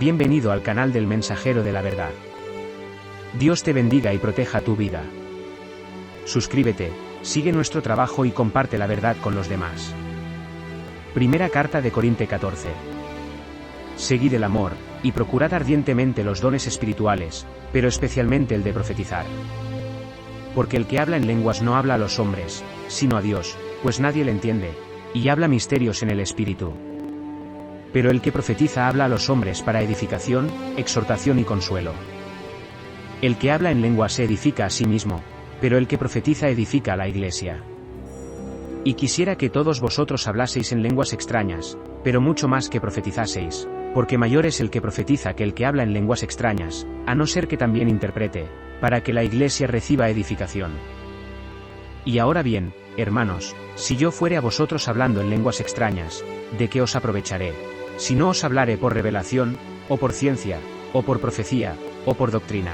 Bienvenido al canal del Mensajero de la Verdad. Dios te bendiga y proteja tu vida. Suscríbete, sigue nuestro trabajo y comparte la verdad con los demás. Primera carta de Corintios 14. Seguid el amor, y procurad ardientemente los dones espirituales, pero especialmente el de profetizar. Porque el que habla en lenguas no habla a los hombres, sino a Dios, pues nadie le entiende, y habla misterios en el Espíritu. Pero el que profetiza habla a los hombres para edificación, exhortación y consuelo. El que habla en lenguas se edifica a sí mismo, pero el que profetiza edifica a la iglesia. Y quisiera que todos vosotros hablaseis en lenguas extrañas, pero mucho más que profetizaseis, porque mayor es el que profetiza que el que habla en lenguas extrañas, a no ser que también interprete, para que la iglesia reciba edificación. Y ahora bien, hermanos, si yo fuere a vosotros hablando en lenguas extrañas, ¿de qué os aprovecharé? Si no os hablare por revelación, o por ciencia, o por profecía, o por doctrina.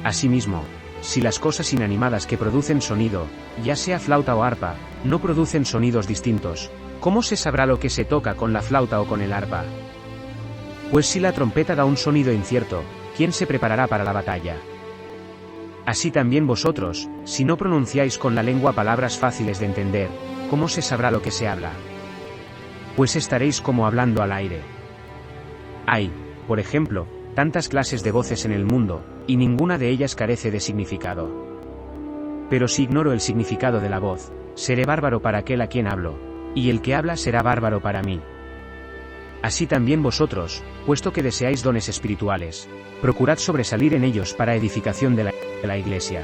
Asimismo, si las cosas inanimadas que producen sonido, ya sea flauta o arpa, no producen sonidos distintos, ¿cómo se sabrá lo que se toca con la flauta o con el arpa? Pues si la trompeta da un sonido incierto, ¿quién se preparará para la batalla? Así también vosotros, si no pronunciáis con la lengua palabras fáciles de entender, ¿cómo se sabrá lo que se habla? Pues estaréis como hablando al aire. Hay, por ejemplo, tantas clases de voces en el mundo, y ninguna de ellas carece de significado. Pero si ignoro el significado de la voz, seré bárbaro para aquel a quien hablo, y el que habla será bárbaro para mí. Así también vosotros, puesto que deseáis dones espirituales, procurad sobresalir en ellos para edificación de la iglesia.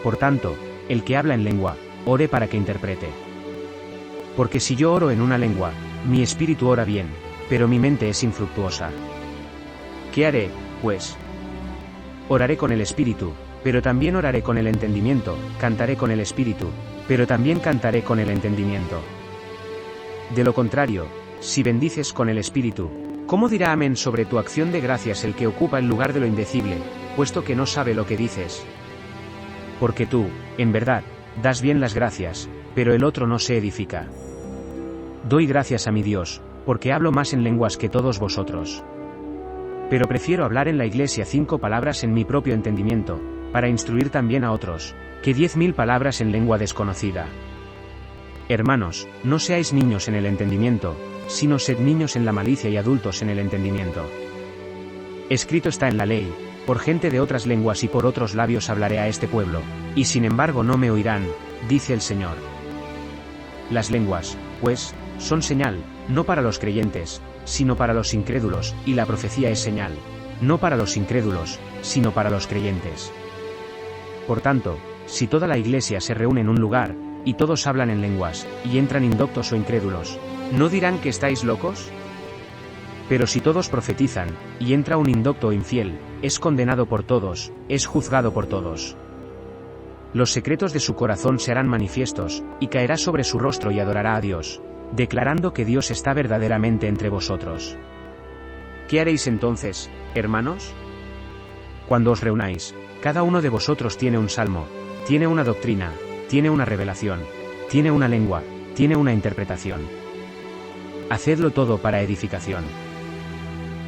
Por tanto, el que habla en lengua, ore para que interprete. Porque si yo oro en una lengua, mi espíritu ora bien, pero mi mente es infructuosa. ¿Qué haré, pues? Oraré con el espíritu, pero también oraré con el entendimiento, cantaré con el espíritu, pero también cantaré con el entendimiento. De lo contrario, si bendices con el espíritu, ¿cómo dirá amén sobre tu acción de gracias el que ocupa el lugar de lo indecible, puesto que no sabe lo que dices? Porque tú, en verdad, das bien las gracias, pero el otro no se edifica. Doy gracias a mi Dios, porque hablo más en lenguas que todos vosotros. Pero prefiero hablar en la iglesia 5 palabras en mi propio entendimiento, para instruir también a otros, que 10.000 palabras en lengua desconocida. Hermanos, no seáis niños en el entendimiento, sino sed niños en la malicia y adultos en el entendimiento. Escrito está en la ley, por gente de otras lenguas y por otros labios hablaré a este pueblo, y sin embargo no me oirán, dice el Señor. Las lenguas, pues, son señal, no para los creyentes, sino para los incrédulos, y la profecía es señal, no para los incrédulos, sino para los creyentes. Por tanto, si toda la iglesia se reúne en un lugar, y todos hablan en lenguas, y entran indoctos o incrédulos, ¿no dirán que estáis locos? Pero si todos profetizan, y entra un indocto o infiel, es condenado por todos, es juzgado por todos. Los secretos de su corazón se harán manifiestos, y caerá sobre su rostro y adorará a Dios, declarando que Dios está verdaderamente entre vosotros. ¿Qué haréis entonces, hermanos? Cuando os reunáis, cada uno de vosotros tiene un salmo, tiene una doctrina, tiene una revelación, tiene una lengua, tiene una interpretación. Hacedlo todo para edificación.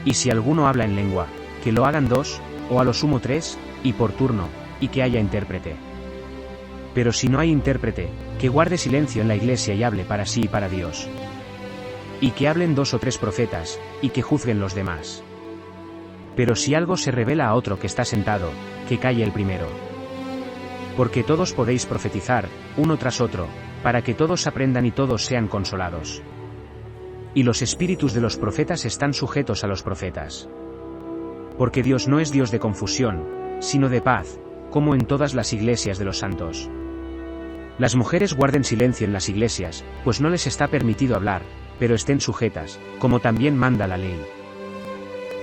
Y si alguno habla en lengua, que lo hagan 2, o a lo sumo 3, y por turno, y que haya intérprete. Pero si no hay intérprete, que guarde silencio en la iglesia y hable para sí y para Dios. Y que hablen 2 o 3 profetas, y que juzguen los demás. Pero si algo se revela a otro que está sentado, que calle el primero. Porque todos podéis profetizar, uno tras otro, para que todos aprendan y todos sean consolados. Y los espíritus de los profetas están sujetos a los profetas. Porque Dios no es Dios de confusión, sino de paz, como en todas las iglesias de los santos. Las mujeres guarden silencio en las iglesias, pues no les está permitido hablar, pero estén sujetas, como también manda la ley.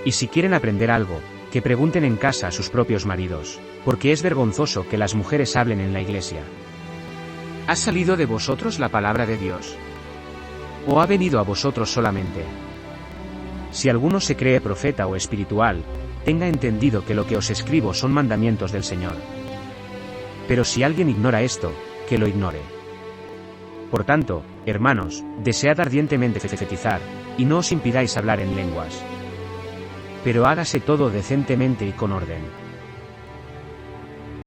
Y si quieren aprender algo, que pregunten en casa a sus propios maridos, porque es vergonzoso que las mujeres hablen en la iglesia. ¿Ha salido de vosotros la palabra de Dios? ¿O ha venido a vosotros solamente? Si alguno se cree profeta o espiritual, tenga entendido que lo que os escribo son mandamientos del Señor. Pero si alguien ignora esto, que lo ignore. Por tanto, Hermanos, desead ardientemente profetizar, y no os impidáis hablar en lenguas. Pero hágase todo decentemente y con orden.